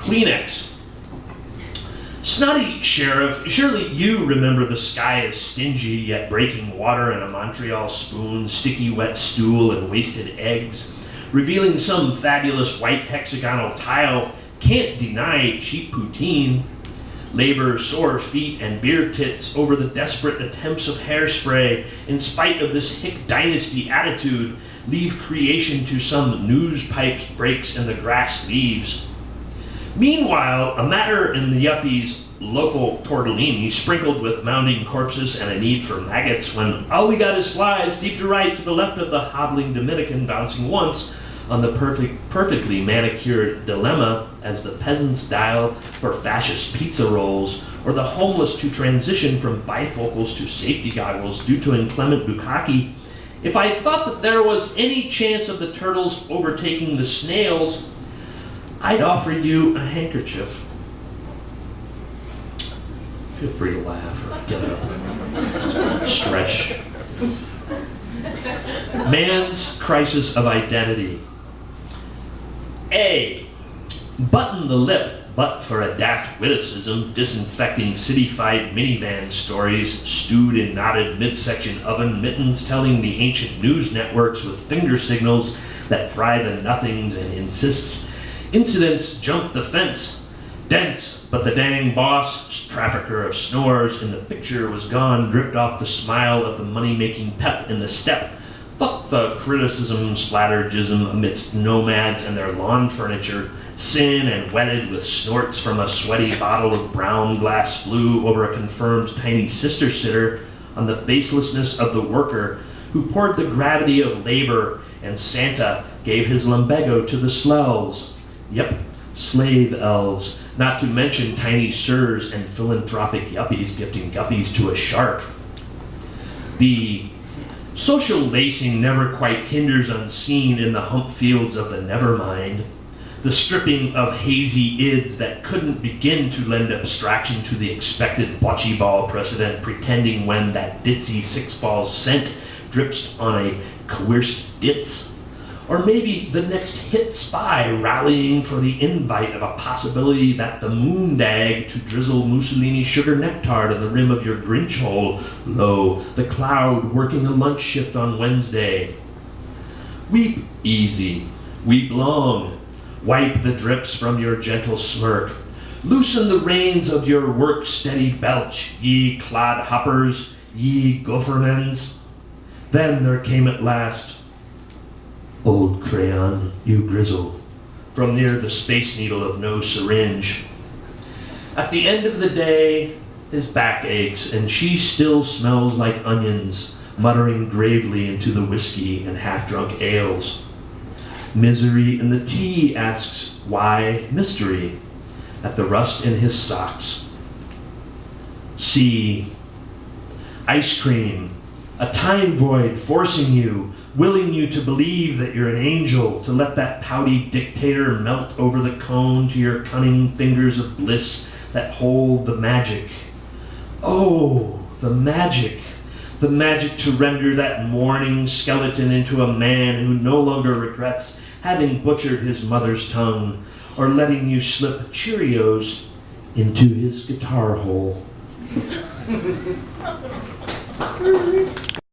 Kleenex. Snotty Sheriff, surely you remember the sky is stingy, yet breaking water in a Montreal spoon, sticky wet stool, and wasted eggs, revealing some fabulous white hexagonal tile, can't deny cheap poutine. Labor, sore feet, and beer tits over the desperate attempts of hairspray, in spite of this hick dynasty attitude, leave creation to some news pipes breaks and the grass leaves. Meanwhile, a matter in the yuppies' local tortellini, sprinkled with mounding corpses and a need for maggots, when all we got is flies deep to right to the left of the hobbling Dominican bouncing once on the perfectly manicured dilemma as the peasants dial for fascist pizza rolls, or the homeless to transition from bifocals to safety goggles due to inclement bukkake. If I thought that there was any chance of the turtles overtaking the snails, I'd offer you a handkerchief. Feel free to laugh or get up. Stretch. Man's crisis of identity. A. Button the lip, but for a daft witticism, disinfecting city-fied minivan stories, stewed in knotted midsection oven mittens, telling the ancient news networks with finger signals that fry the nothings and insists incidents jump the fence. Dense, but the dang boss, trafficker of snores, in the picture was gone, dripped off the smile of the money-making pep in the step. Fuck the criticism splattergism amidst nomads and their lawn furniture, sin and wetted with snorts from a sweaty bottle of brown glass flew over a confirmed tiny sister-sitter on the facelessness of the worker who poured the gravity of labor, and Santa gave his lumbago to the slells. Yep, slave elves, not to mention tiny sirs and philanthropic yuppies gifting guppies to a shark. The social lacing never quite hinders unseen in the hump fields of the nevermind. The stripping of hazy ids that couldn't begin to lend abstraction to the expected bocce ball precedent, pretending when that ditzy six-ball scent drips on a coerced ditz. Or maybe the next hit spy rallying for the invite of a possibility that the moondag to drizzle Mussolini sugar nectar to the rim of your Grinch hole. Lo, the cloud working a lunch shift on Wednesday. Weep easy, weep long, wipe the drips from your gentle smirk. Loosen the reins of your work-steady belch, ye clodhoppers, ye gophermens. Then there came at last, old crayon, you grizzle, from near the space needle of no syringe. At the end of the day, his back aches, and she still smells like onions, muttering gravely into the whiskey and half-drunk ales. Misery in the tea asks, why mystery? At the rust in his socks. C. Ice cream, a time void forcing you, willing you to believe that you're an angel, to let that pouty dictator melt over the cone to your cunning fingers of bliss that hold the magic. Oh, the magic to render that mourning skeleton into a man who no longer regrets having butchered his mother's tongue, or letting you slip Cheerios into his guitar hole.